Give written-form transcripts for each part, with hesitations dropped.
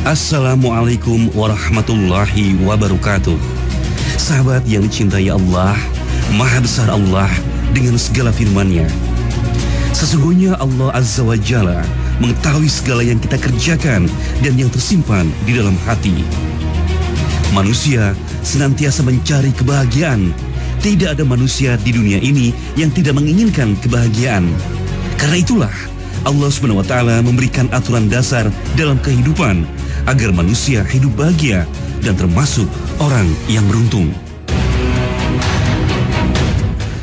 Assalamualaikum warahmatullahi wabarakatuh. Sahabat yang dicintai Allah, Maha Besar Allah dengan segala firman-Nya. Sesungguhnya Allah Azza wa Jalla mengetahui segala yang kita kerjakan dan yang tersimpan di dalam hati. Manusia senantiasa mencari kebahagiaan. Tidak ada manusia di dunia ini yang tidak menginginkan kebahagiaan. Karena itulah Allah SWT memberikan aturan dasar dalam kehidupan agar manusia hidup bahagia dan termasuk orang yang beruntung.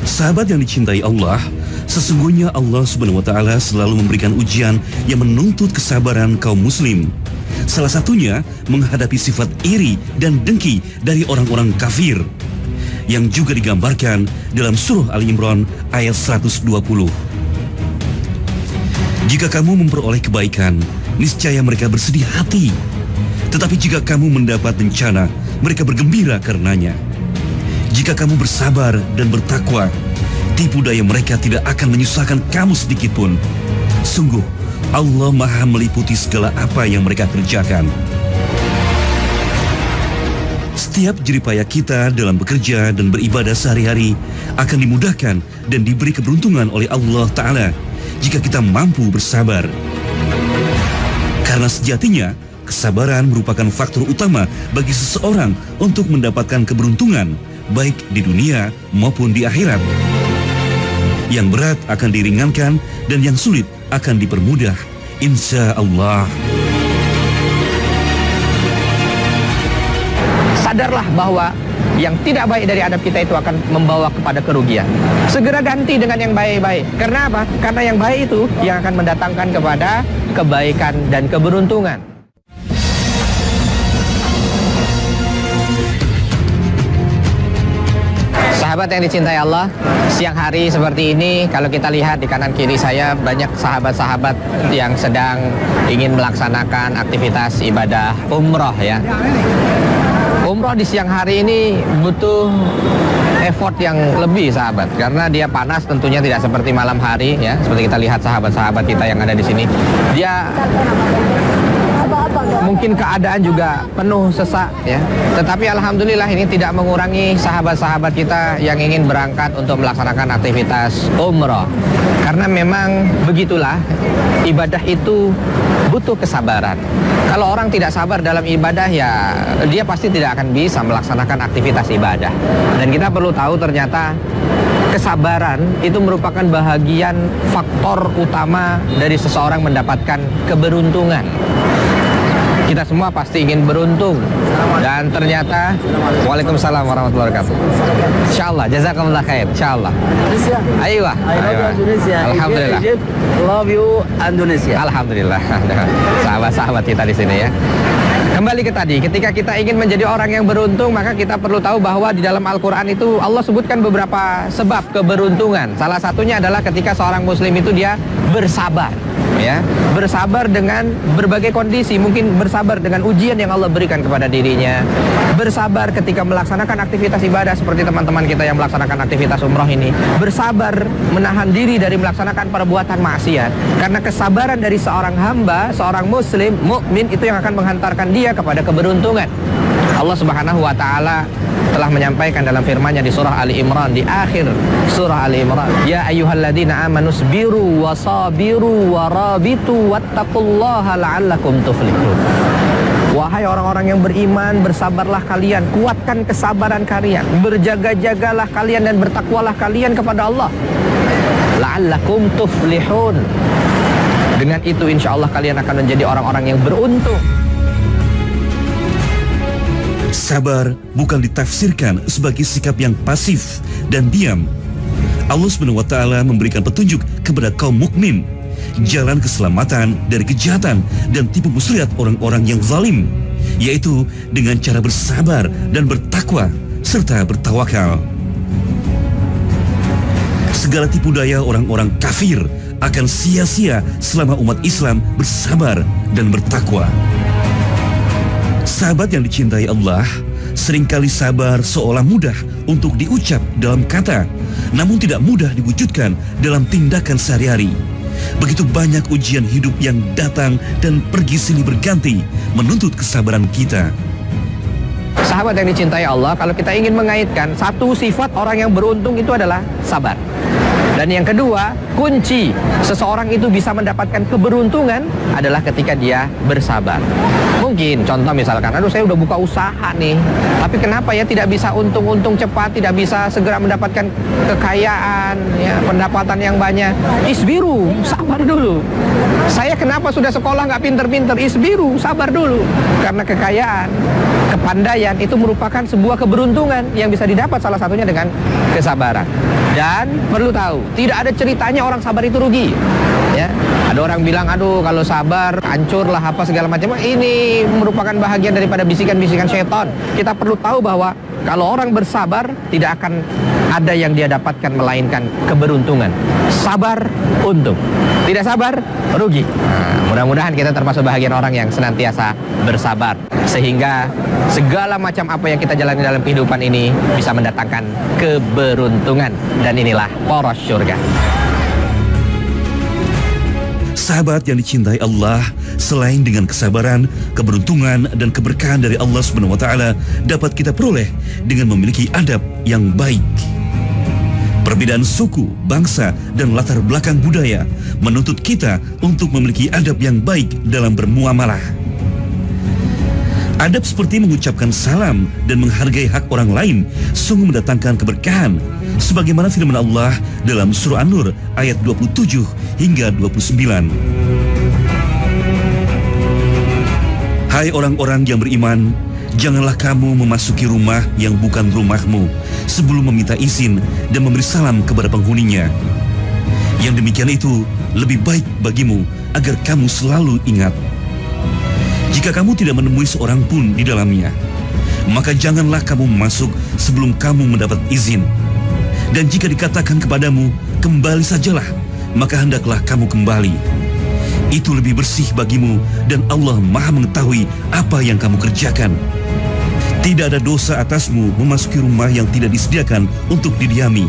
Sahabat yang dicintai Allah, sesungguhnya Allah SWT selalu memberikan ujian yang menuntut kesabaran kaum muslim. Salah satunya menghadapi sifat iri dan dengki dari orang-orang kafir, yang juga digambarkan dalam surah Ali Imran ayat 120. Jika kamu memperoleh kebaikan, niscaya mereka bersedih hati. Tetapi jika kamu mendapat bencana, mereka bergembira karenanya. Jika kamu bersabar dan bertakwa, tipu daya mereka tidak akan menyusahkan kamu sedikitpun. Sungguh, Allah Maha meliputi segala apa yang mereka kerjakan. Setiap jeripaya kita dalam bekerja dan beribadah sehari-hari akan dimudahkan dan diberi keberuntungan oleh Allah Ta'ala jika kita mampu bersabar. Karena sejatinya, kesabaran merupakan faktor utama bagi seseorang untuk mendapatkan keberuntungan, baik di dunia maupun di akhirat. Yang berat akan diringankan dan yang sulit akan dipermudah, insya Allah. Sadarlah bahwa yang tidak baik dari adab kita itu akan membawa kepada kerugian. Segera ganti dengan yang baik-baik. Karena apa? Karena yang baik itu yang akan mendatangkan kepada kebaikan dan keberuntungan. Sahabat yang dicintai Allah, siang hari seperti ini, kalau kita lihat di kanan kiri saya banyak sahabat-sahabat yang sedang ingin melaksanakan aktivitas ibadah umroh ya. Umroh di siang hari ini butuh effort yang lebih sahabat, karena dia panas tentunya tidak seperti malam hari ya. Seperti kita lihat sahabat-sahabat kita yang ada di sini, dia mungkin keadaan juga penuh sesak ya. Tetapi alhamdulillah ini tidak mengurangi sahabat-sahabat kita yang ingin berangkat untuk melaksanakan aktivitas umroh. Karena memang begitulah, ibadah itu butuh kesabaran. Kalau orang tidak sabar dalam ibadah ya dia pasti tidak akan bisa melaksanakan aktivitas ibadah. Dan kita perlu tahu ternyata kesabaran itu merupakan bahagian faktor utama dari seseorang mendapatkan keberuntungan. Kita semua pasti ingin beruntung. Dan ternyata Waalaikumsalam warahmatullahi wabarakatuh. Insyaallah, jazakumullah khair, insyaallah. Ayo. Alhamdulillah. Love you Indonesia. Alhamdulillah. Sahabat-sahabat kita di sini ya. Kembali ke tadi, ketika kita ingin menjadi orang yang beruntung, maka kita perlu tahu bahwa di dalam Al-Quran itu Allah sebutkan beberapa sebab keberuntungan. Salah satunya adalah ketika seorang muslim itu dia bersabar ya, bersabar dengan berbagai kondisi, mungkin bersabar dengan ujian yang Allah berikan kepada dirinya, bersabar ketika melaksanakan aktivitas ibadah seperti teman-teman kita yang melaksanakan aktivitas umroh ini, bersabar menahan diri dari melaksanakan perbuatan maksiat. Karena kesabaran dari seorang hamba, seorang muslim, mukmin itu yang akan menghantarkan dia kepada keberuntungan. Allah Subhanahu wa Ta'ala telah menyampaikan dalam firman-Nya di surah Ali Imran, di akhir surah Ali Imran, ya ayyuhalladzina amanu sabiru wasabiru warabitu wattaqullaha la'allakum tuflihun. Wahai orang-orang yang beriman, bersabarlah kalian, kuatkan kesabaran kalian, berjaga-jagalah kalian dan bertakwalah kalian kepada Allah, la'allakum tuflihun. Dengan itu insya Allah kalian akan menjadi orang-orang yang beruntung. Sabar bukan ditafsirkan sebagai sikap yang pasif dan diam. Allah SWT memberikan petunjuk kepada kaum mukmin, jalan keselamatan dari kejahatan dan tipu muslihat orang-orang yang zalim, yaitu dengan cara bersabar dan bertakwa serta bertawakal. Segala tipu daya orang-orang kafir akan sia-sia selama umat Islam bersabar dan bertakwa. Sahabat yang dicintai Allah, seringkali sabar seolah mudah untuk diucap dalam kata, namun tidak mudah diwujudkan dalam tindakan sehari-hari. Begitu banyak ujian hidup yang datang dan pergi silih berganti menuntut kesabaran kita. Sahabat yang dicintai Allah, kalau kita ingin mengaitkan satu sifat orang yang beruntung itu adalah sabar. Dan yang kedua, kunci seseorang itu bisa mendapatkan keberuntungan adalah ketika dia bersabar. Mungkin contoh misalkan, aduh saya udah buka usaha nih, tapi kenapa ya tidak bisa untung-untung cepat, tidak bisa segera mendapatkan kekayaan, ya, pendapatan yang banyak. Isbiru, sabar dulu. Saya kenapa sudah sekolah nggak pinter-pinter? Isbiru, sabar dulu. Karena kekayaan, kepandaian itu merupakan sebuah keberuntungan yang bisa didapat salah satunya dengan kesabaran. Dan perlu tahu, tidak ada ceritanya orang sabar itu rugi. Ya, ada orang bilang, aduh kalau sabar hancur lah apa segala macam. Ini merupakan bahagian daripada bisikan-bisikan syaitan. Kita perlu tahu bahwa kalau orang bersabar tidak akan ada yang dia dapatkan melainkan keberuntungan. Sabar untung, tidak sabar rugi. Nah, mudah-mudahan kita termasuk bahagian orang yang senantiasa bersabar, sehingga segala macam apa yang kita jalani dalam kehidupan ini bisa mendatangkan keberuntungan. Dan inilah poros surga. Sahabat yang dicintai Allah, selain dengan kesabaran, keberuntungan, dan keberkahan dari Allah Subhanahu wa Ta'ala dapat kita peroleh dengan memiliki adab yang baik. Perbedaan suku, bangsa, dan latar belakang budaya menuntut kita untuk memiliki adab yang baik dalam bermuamalah. Adab seperti mengucapkan salam dan menghargai hak orang lain sungguh mendatangkan keberkahan, sebagaimana firman Allah dalam surah An-Nur ayat 27 hingga 29. Hai orang-orang yang beriman, janganlah kamu memasuki rumah yang bukan rumahmu sebelum meminta izin dan memberi salam kepada penghuninya. Yang demikian itu lebih baik bagimu agar kamu selalu ingat. Jika kamu tidak menemui seorang pun di dalamnya, maka janganlah kamu masuk sebelum kamu mendapat izin. Dan jika dikatakan kepadamu, kembali sajalah, maka hendaklah kamu kembali. Itu lebih bersih bagimu dan Allah Maha mengetahui apa yang kamu kerjakan. Tidak ada dosa atasmu memasuki rumah yang tidak disediakan untuk didiami,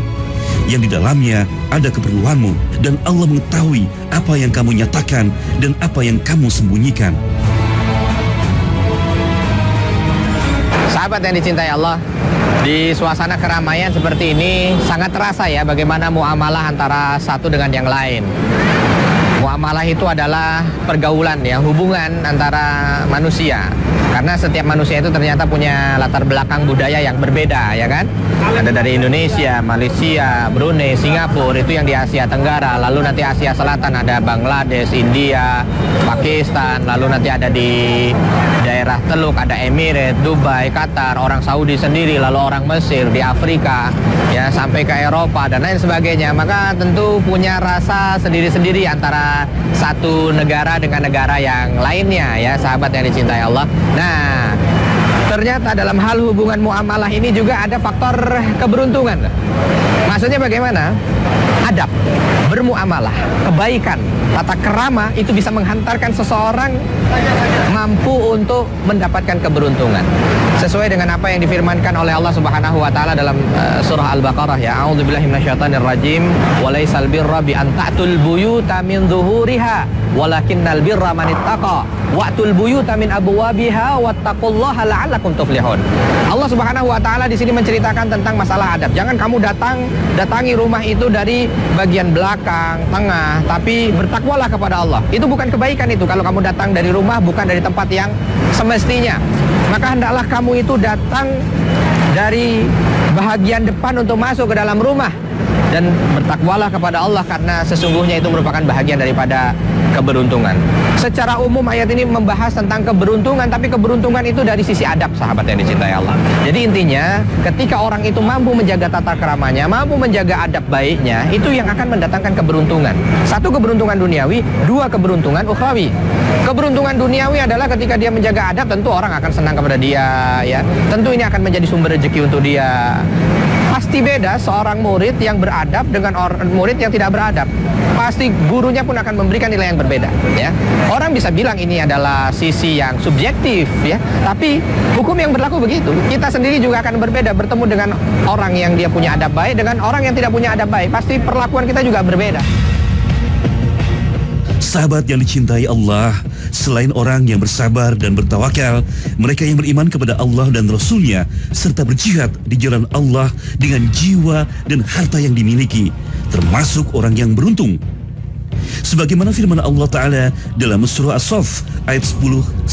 yang di dalamnya ada keperluanmu, dan Allah mengetahui apa yang kamu nyatakan dan apa yang kamu sembunyikan. Sahabat yang dicintai Allah, di suasana keramaian seperti ini sangat terasa ya bagaimana muamalah antara satu dengan yang lain. Muamalah itu adalah pergaulan ya, hubungan antara manusia. Karena setiap manusia itu ternyata punya latar belakang budaya yang berbeda, ya kan? Ada dari Indonesia, Malaysia, Brunei, Singapura, itu yang di Asia Tenggara. Lalu nanti Asia Selatan ada Bangladesh, India, Pakistan. Lalu nanti ada di daerah Teluk ada Emirates, Dubai, Qatar, orang Saudi sendiri, lalu orang Mesir, di Afrika, ya sampai ke Eropa dan lain sebagainya. Maka tentu punya rasa sendiri-sendiri antara satu negara dengan negara yang lainnya, ya sahabat yang dicintai Allah. Nah, ternyata dalam hal hubungan muamalah ini juga ada faktor keberuntungan. Maksudnya bagaimana? Adab, bermuamalah, kebaikan, tata kerama itu bisa menghantarkan seseorang mampu untuk mendapatkan keberuntungan. Sesuai dengan apa yang difirmankan oleh Allah Subhanahu wa taala dalam surah Al-Baqarah ya. A'udzubillahi minasyaitonirrajim. Walaisal birra bi an ta'tul buyuta min zuhuriha walakinnal birra man ittaqa wa'tul buyuta min abwabiha wattaqullaha la'allakum tuflihun. Allah Subhanahu wa taala di sini menceritakan tentang masalah adab. Jangan kamu datangi rumah itu dari bagian belakang, tengah, tapi bertakwalah kepada Allah. Itu bukan kebaikan itu kalau kamu datang dari rumah bukan dari tempat yang semestinya. Maka hendaklah kamu itu datang dari bahagian depan untuk masuk ke dalam rumah dan bertakwalah kepada Allah karena sesungguhnya itu merupakan bahagian daripada keberuntungan. Secara umum ayat ini membahas tentang keberuntungan, tapi keberuntungan itu dari sisi adab sahabat yang dicintai Allah. Jadi intinya ketika orang itu mampu menjaga tata keramanya, mampu menjaga adab baiknya, itu yang akan mendatangkan keberuntungan. Satu, keberuntungan duniawi, dua, keberuntungan ukhrawi. Keberuntungan duniawi adalah ketika dia menjaga adab, tentu orang akan senang kepada dia, ya. Tentu ini akan menjadi sumber rezeki untuk dia. Pasti beda seorang murid yang beradab dengan murid yang tidak beradab. Pasti gurunya pun akan memberikan nilai yang berbeda, ya. Orang bisa bilang ini adalah sisi yang subjektif, ya. Tapi hukum yang berlaku begitu. Kita sendiri juga akan berbeda bertemu dengan orang yang dia punya adab baik dengan orang yang tidak punya adab baik. Pasti perlakuan kita juga berbeda. Sahabat yang dicintai Allah, selain orang yang bersabar dan bertawakal, mereka yang beriman kepada Allah dan Rasul-Nya, serta berjihad di jalan Allah dengan jiwa dan harta yang dimiliki, termasuk orang yang beruntung. Sebagaimana firman Allah Ta'ala dalam surah As-Saff ayat 10-12.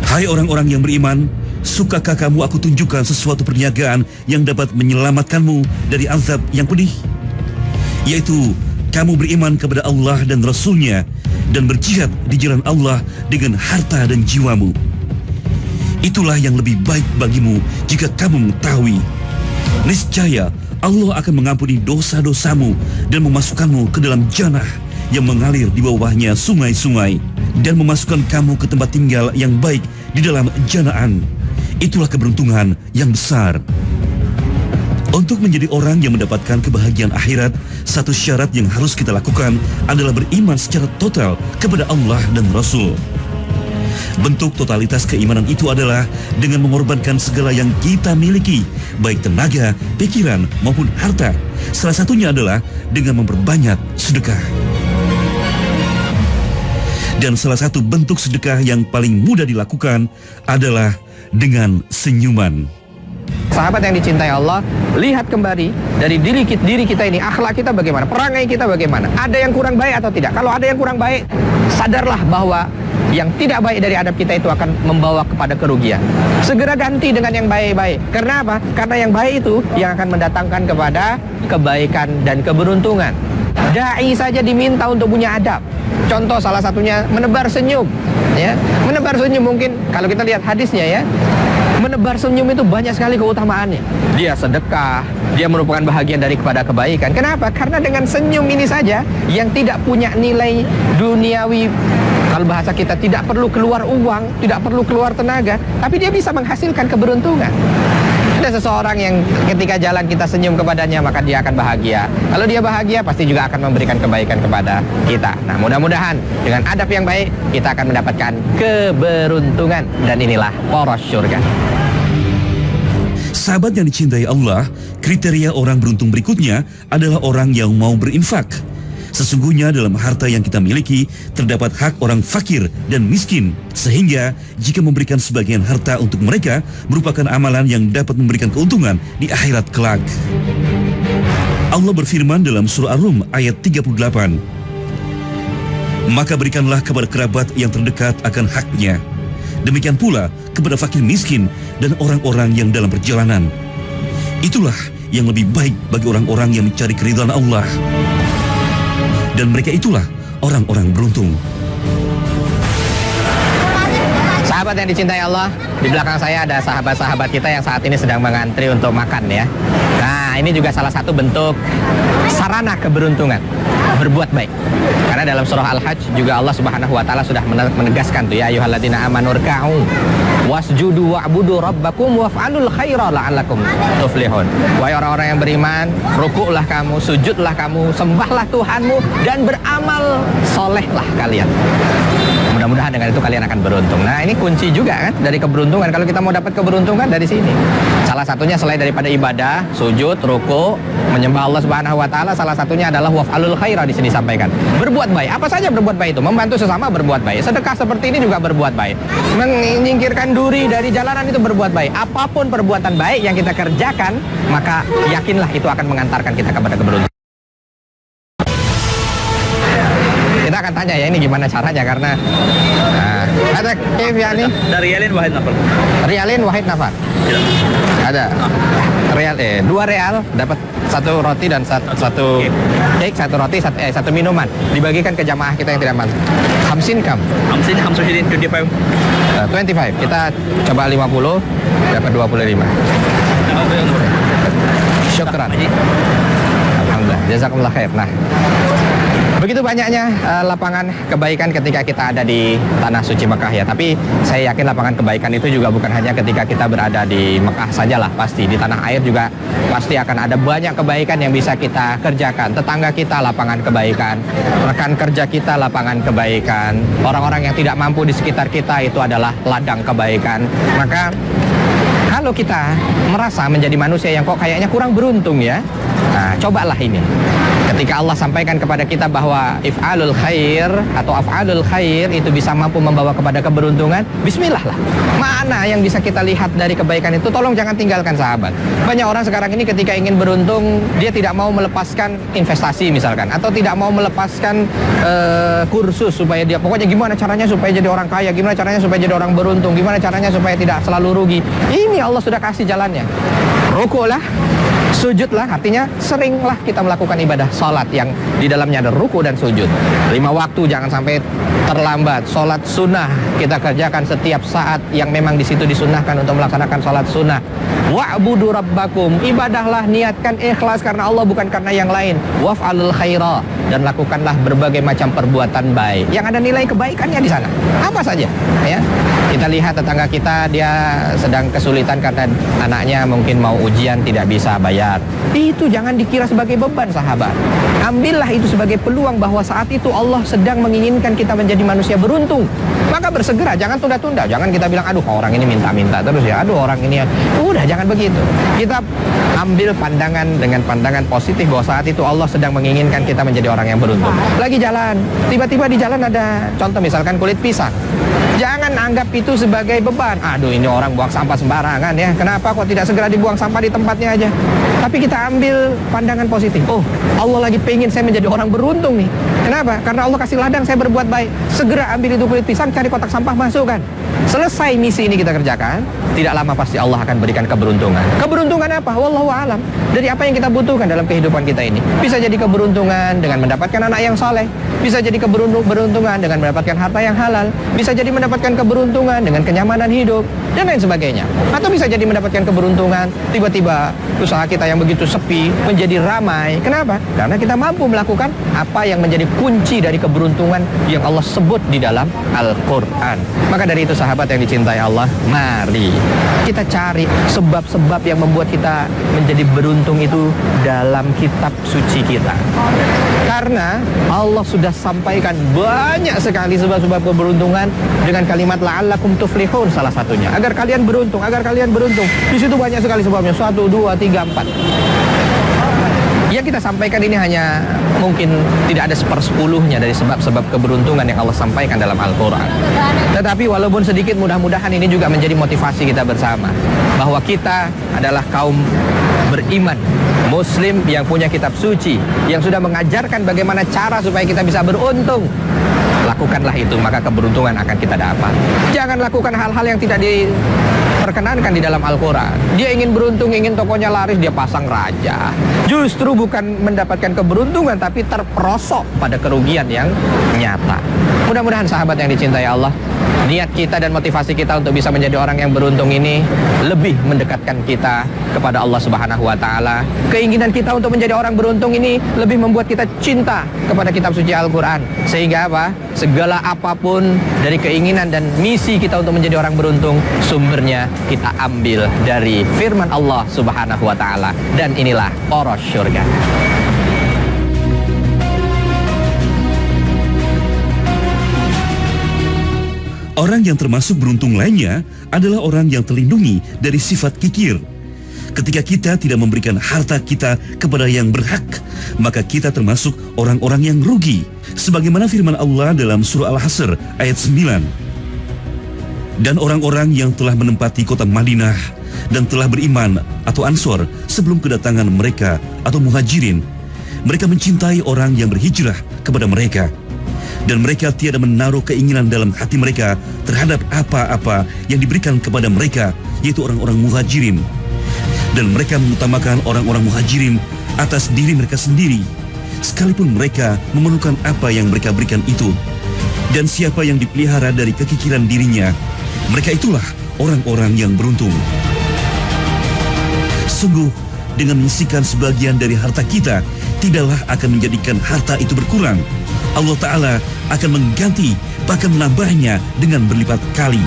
Hai orang-orang yang beriman, sukakah kamu aku tunjukkan sesuatu perniagaan yang dapat menyelamatkanmu dari azab yang pedih? Yaitu kamu beriman kepada Allah dan Rasul-Nya dan berjihad di jalan Allah dengan harta dan jiwamu. Itulah yang lebih baik bagimu jika kamu mengetahui. Niscaya Allah akan mengampuni dosa-dosamu dan memasukkanmu ke dalam jannah yang mengalir di bawahnya sungai-sungai, dan memasukkan kamu ke tempat tinggal yang baik di dalam jannaan. Itulah keberuntungan yang besar. Untuk menjadi orang yang mendapatkan kebahagiaan akhirat, satu syarat yang harus kita lakukan adalah beriman secara total kepada Allah dan Rasul. Bentuk totalitas keimanan itu adalah dengan mengorbankan segala yang kita miliki, baik tenaga, pikiran, maupun harta. Salah satunya adalah dengan memperbanyak sedekah. Dan salah satu bentuk sedekah yang paling mudah dilakukan adalah dengan senyuman. Sahabat yang dicintai Allah, lihat kembali dari diri kita ini, akhlak kita bagaimana, perangai kita bagaimana. Ada yang kurang baik atau tidak? Kalau ada yang kurang baik, sadarlah bahwa yang tidak baik dari adab kita itu akan membawa kepada kerugian. Segera ganti dengan yang baik-baik. Karena apa? Karena yang baik itu yang akan mendatangkan kepada kebaikan dan keberuntungan. Dai saja diminta untuk punya adab. Contoh salah satunya menebar senyum, ya. Menebar senyum mungkin kalau kita lihat hadisnya, ya. Menebar senyum itu banyak sekali keutamaannya. Dia sedekah, dia merupakan bahagian daripada kebaikan. Kenapa? Karena dengan senyum ini saja yang tidak punya nilai duniawi, kalau bahasa kita tidak perlu keluar uang, tidak perlu keluar tenaga, tapi dia bisa menghasilkan keberuntungan. Ada seseorang yang ketika jalan kita senyum kepadanya, maka dia akan bahagia. Kalau dia bahagia, pasti juga akan memberikan kebaikan kepada kita. Nah, mudah-mudahan dengan adab yang baik, kita akan mendapatkan keberuntungan. Dan inilah poros syurga. Sahabat yang dicintai Allah, kriteria orang beruntung berikutnya adalah orang yang mau berinfak. Sesungguhnya dalam harta yang kita miliki terdapat hak orang fakir dan miskin, sehingga jika memberikan sebagian harta untuk mereka merupakan amalan yang dapat memberikan keuntungan di akhirat kelak. Allah berfirman dalam surah Ar-Rum ayat 38, maka berikanlah kepada kerabat yang terdekat akan haknya, demikian pula kepada fakir miskin dan orang-orang yang dalam perjalanan. Itulah yang lebih baik bagi orang-orang yang mencari keridhaan Allah. Dan mereka itulah orang-orang beruntung. Sahabat yang dicintai Allah, di belakang saya ada sahabat-sahabat kita yang saat ini sedang mengantri untuk makan, ya. Nah, ini juga salah satu bentuk sarana keberuntungan, berbuat baik. Karena dalam surah Al-Hajj juga Allah Subhanahu wa taala sudah menegaskan tuh, ya ayyuhalladzina amanu rka'u wasjudu wa'budu rabbakum waf'alul khaira la'allakum tuflihun. Wahai orang-orang yang beriman, rukuklah kamu, sujudlah kamu, sembahlah Tuhanmu, dan beramal solehlah kalian. Mudah-mudahan dengan itu kalian akan beruntung. Nah, ini kunci juga kan dari keberuntungan. Kalau kita mau dapat keberuntungan dari sini, salah satunya selain daripada ibadah, sujud, ruku, menyembah Allah Subhanahu wa taala, salah satunya adalah waf'alul khaira di sini sampaikan. Berbuat baik. Apa saja berbuat baik itu? Membantu sesama berbuat baik. Sedekah seperti ini juga berbuat baik. Menyingkirkan duri dari jalanan itu berbuat baik. Apapun perbuatan baik yang kita kerjakan, maka yakinlah itu akan mengantarkan kita kepada keberuntungan. Kita akan tanya ya ini gimana caranya, karena ada Kev ya nih. Dari Rialin Wahid Nafar. Rialin Wahid Nafar. Ada. Real 2 real dapat 1 roti dan satu cake, 1 roti, satu minuman. Dibagikan ke jamaah kita yang tidak mampu. 50 kam. 50 25. 25. Kita coba 50 dapat 25. Syukran. Alhamdulillah. Jazakumullah khair. Nah, begitu banyaknya lapangan kebaikan ketika kita ada di tanah suci Mekah, ya. Tapi saya yakin lapangan kebaikan itu juga bukan hanya ketika kita berada di Mekah sajalah, pasti di tanah air juga pasti akan ada banyak kebaikan yang bisa kita kerjakan. Tetangga kita lapangan kebaikan, rekan kerja kita lapangan kebaikan, orang-orang yang tidak mampu di sekitar kita itu adalah ladang kebaikan. Maka kalau kita merasa menjadi manusia yang kok kayaknya kurang beruntung, ya, nah, cobalah ini. Ketika Allah sampaikan kepada kita bahwa if'alul khair atau af'alul khair itu bisa mampu membawa kepada keberuntungan, bismillah lah. Mana yang bisa kita lihat dari kebaikan itu, tolong jangan tinggalkan sahabat. Banyak orang sekarang ini ketika ingin beruntung, dia tidak mau melepaskan investasi misalkan, atau tidak mau melepaskan kursus supaya dia, pokoknya gimana caranya supaya jadi orang kaya, gimana caranya supaya jadi orang beruntung, gimana caranya supaya tidak selalu rugi. Ini Allah sudah kasih jalannya. Rukuklah, sujudlah, artinya seringlah kita melakukan ibadah salat yang di dalamnya ada ruku dan sujud. 5 waktu jangan sampai terlambat. Salat sunnah kita kerjakan setiap saat yang memang di situ disunnahkan untuk melaksanakan salat sunnah. Wa'budu rabbakum, ibadahlah, niatkan ikhlas karena Allah bukan karena yang lain. Waf'alul khaira, dan lakukanlah berbagai macam perbuatan baik yang ada nilai kebaikannya di sana. Apa saja, ya. Kita lihat tetangga kita, dia sedang kesulitan karena anaknya mungkin mau ujian tidak bisa bayar. Itu jangan dikira sebagai beban, sahabat. Ambillah itu sebagai peluang bahwa saat itu Allah sedang menginginkan kita menjadi manusia beruntung. Maka bersegera, jangan tunda-tunda. Jangan kita bilang, aduh orang ini minta-minta terus ya, aduh orang ini ya. Udah, jangan begitu. Kita ambil pandangan dengan pandangan positif bahwa saat itu Allah sedang menginginkan kita menjadi orang yang beruntung. Lagi jalan, tiba-tiba di jalan ada contoh misalkan kulit pisang. Jangan anggap itu sebagai beban. Aduh, ini orang buang sampah sembarangan ya. Kenapa kok tidak segera dibuang sampah di tempatnya aja? Tapi kita ambil pandangan positif. Oh, Allah lagi pengen saya menjadi orang beruntung nih. Kenapa? Karena Allah kasih ladang saya berbuat baik. Segera ambil itu kulit pisang, cari kotak sampah, masukkan. Selesai misi ini kita kerjakan, tidak lama pasti Allah akan berikan keberuntungan. Keberuntungan apa? Wallahu a'lam. Dari apa yang kita butuhkan dalam kehidupan kita ini. Bisa jadi keberuntungan dengan mendapatkan anak yang soleh. Bisa jadi keberuntungan dengan mendapatkan harta yang halal. Bisa jadi mendapatkan keberuntungan dengan kenyamanan hidup dan lain sebagainya. Atau bisa jadi mendapatkan keberuntungan tiba-tiba usaha kita yang begitu sepi menjadi ramai. Kenapa? Karena kita mampu melakukan apa yang menjadi kunci dari keberuntungan yang Allah sebut di dalam Al-Quran. Maka dari itu sahabat yang dicintai Allah, mari kita cari sebab-sebab yang membuat kita menjadi beruntung itu dalam kitab suci kita. Karena Allah sudah sampaikan banyak sekali sebab-sebab keberuntungan dengan kalimat la'allakum tuflihun salah satunya. Agar kalian beruntung, agar kalian beruntung. Di situ banyak sekali sebabnya. 1, 2, 3, 4. Yang kita sampaikan ini hanya mungkin tidak ada 1/10-nya dari sebab-sebab keberuntungan yang Allah sampaikan dalam Al-Quran. Tetapi walaupun sedikit, mudah-mudahan ini juga menjadi motivasi kita bersama. Bahwa kita adalah kaum beriman, Muslim yang punya kitab suci, yang sudah mengajarkan bagaimana cara supaya kita bisa beruntung. Lakukanlah itu, maka keberuntungan akan kita dapat. Jangan lakukan hal-hal yang tidak diperkenankan di dalam Al-Quran. Dia ingin beruntung, ingin tokonya laris, dia pasang raja. Justru bukan mendapatkan keberuntungan, tapi terperosok pada kerugian yang nyata. Mudah-mudahan sahabat yang dicintai Allah, niat kita dan motivasi kita untuk bisa menjadi orang yang beruntung ini lebih mendekatkan kita kepada Allah Subhanahu wa Ta'ala. Keinginan kita untuk menjadi orang beruntung ini lebih membuat kita cinta kepada kitab suci Al-Quran. Sehingga apa? Segala apapun dari keinginan dan misi kita untuk menjadi orang beruntung, sumbernya kita ambil dari firman Allah Subhanahu wa Ta'ala. Dan inilah poros syurga. Orang yang termasuk beruntung lainnya adalah orang yang terlindungi dari sifat kikir. Ketika kita tidak memberikan harta kita kepada yang berhak, maka kita termasuk orang-orang yang rugi. Sebagaimana firman Allah dalam surah Al-Hasr ayat 9. Dan orang-orang yang telah menempati kota Madinah dan telah beriman atau Ansor sebelum kedatangan mereka atau Muhajirin, mereka mencintai orang yang berhijrah kepada mereka. Dan mereka tiada menaruh keinginan dalam hati mereka terhadap apa-apa yang diberikan kepada mereka, yaitu orang-orang Muhajirin. Dan mereka mengutamakan orang-orang Muhajirin atas diri mereka sendiri, sekalipun mereka memerlukan apa yang mereka berikan itu. Dan siapa yang dipelihara dari kekikiran dirinya, mereka itulah orang-orang yang beruntung. Sungguh, dengan menyisihkan sebagian dari harta kita, tidaklah akan menjadikan harta itu berkurang. Allah Ta'ala akan mengganti, bahkan menambahnya dengan berlipat kali.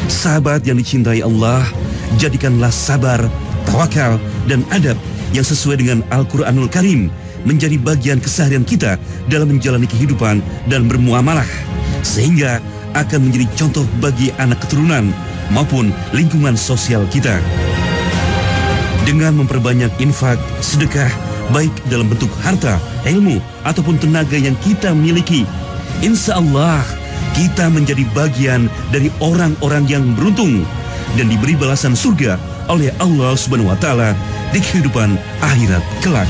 Sahabat yang dicintai Allah, jadikanlah sabar, tawakal, dan adab yang sesuai dengan Al-Quranul Karim menjadi bagian keseharian kita dalam menjalani kehidupan dan bermuamalah, sehingga akan menjadi contoh bagi anak keturunan maupun lingkungan sosial kita. Dengan memperbanyak infak, sedekah, baik dalam bentuk harta, ilmu, ataupun tenaga yang kita miliki, insya Allah kita menjadi bagian dari orang-orang yang beruntung dan diberi balasan surga oleh Allah Subhanahu wa Ta'ala di kehidupan akhirat kelak.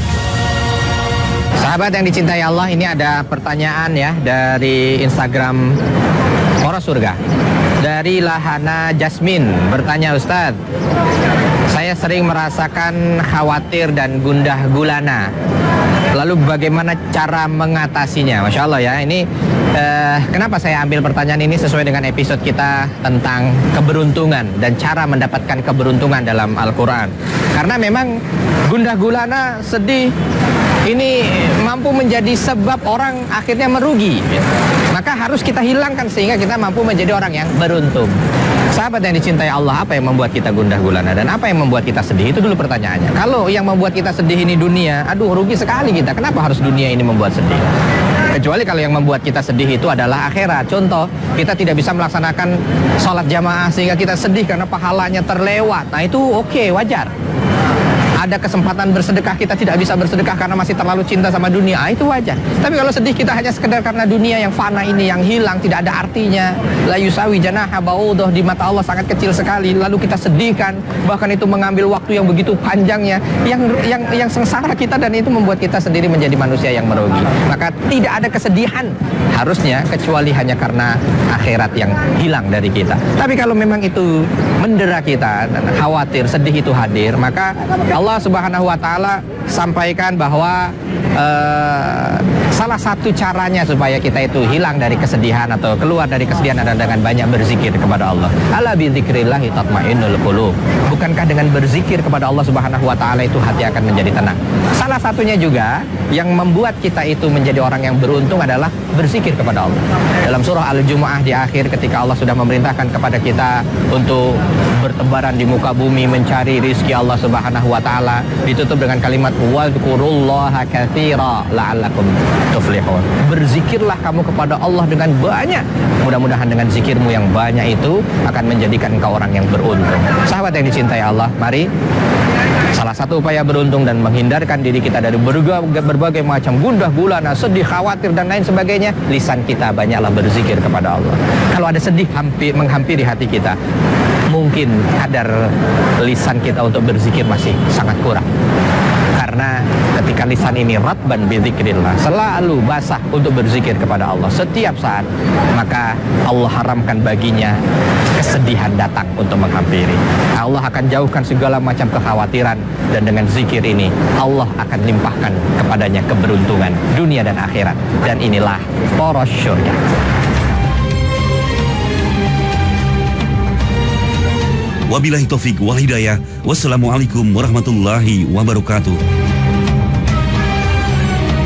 Sahabat yang dicintai Allah, ini ada pertanyaan ya dari Instagram Poros Surga. Dari Lahana Jasmine bertanya, Ustadz, saya sering merasakan khawatir dan gundah gulana. Lalu bagaimana cara mengatasinya? Masya Allah ya, ini kenapa saya ambil pertanyaan ini sesuai dengan episode kita tentang keberuntungan dan cara mendapatkan keberuntungan dalam Al-Quran. Karena memang gundah gulana, sedih, ini mampu menjadi sebab orang akhirnya merugi. Maka harus kita hilangkan sehingga kita mampu menjadi orang yang beruntung. Sahabat yang dicintai Allah, apa yang membuat kita gundah gulana dan apa yang membuat kita sedih? Itu dulu pertanyaannya. Kalau yang membuat kita sedih ini dunia, aduh rugi sekali kita. Kenapa harus dunia ini membuat sedih? Kecuali kalau yang membuat kita sedih itu adalah akhirat. Contoh, kita tidak bisa melaksanakan sholat jamaah sehingga kita sedih karena pahalanya terlewat. Nah itu oke, wajar. Ada kesempatan bersedekah, kita tidak bisa bersedekah karena masih terlalu cinta sama dunia, itu wajar. Tapi kalau sedih kita hanya sekedar karena dunia yang fana ini, yang hilang, tidak ada artinya, la yusawi janaha ba'udah, di mata Allah sangat kecil sekali, lalu kita sedihkan, bahkan itu mengambil waktu yang begitu panjangnya, yang sengsara kita, dan itu membuat kita sendiri menjadi manusia yang merugi. Maka tidak ada kesedihan harusnya kecuali hanya karena akhirat yang hilang dari kita. Tapi kalau memang itu mendera kita dan khawatir, sedih itu hadir, maka Allah Subhanahu wa Ta'ala sampaikan bahwa salah satu caranya supaya kita itu hilang dari kesedihan atau keluar dari kesedihan adalah dengan banyak berzikir kepada Allah. Ala bi dzikrillahi tatmainnul qulub. Bukankah dengan berzikir kepada Allah Subhanahu wa Ta'ala itu hati akan menjadi tenang? Salah satunya juga yang membuat kita itu menjadi orang yang beruntung adalah berzikir kepada Allah. Dalam surah Al-Jumu'ah di akhir, ketika Allah sudah memerintahkan kepada kita untuk bertebaran di muka bumi mencari rizki Allah Subhanahu wa Ta'ala, ditutup dengan kalimat wadhkurullaha katsira la'allakum tuflihun. Berzikirlah kamu kepada Allah dengan banyak. Mudah-mudahan dengan zikirmu yang banyak itu akan menjadikan engkau orang yang beruntung. Sahabat yang dicintai Allah, mari salah satu upaya beruntung dan menghindarkan diri kita dari berbagai macam gundah gulana, sedih, khawatir dan lain sebagainya, lisan kita banyaklah berzikir kepada Allah. Kalau ada sedih menghampiri hati kita, mungkin kadar lisan kita untuk berzikir masih sangat kurang. Karena ketika lisan ini ratban bidzikrillah, selalu basah untuk berzikir kepada Allah setiap saat, maka Allah haramkan baginya kesedihan datang untuk menghampiri. Allah akan jauhkan segala macam kekhawatiran, dan dengan zikir ini Allah akan limpahkan kepadanya keberuntungan dunia dan akhirat. Dan inilah poros surga. Wabillahi taufik wal hidayah. Wassalamualaikum warahmatullahi wabarakatuh.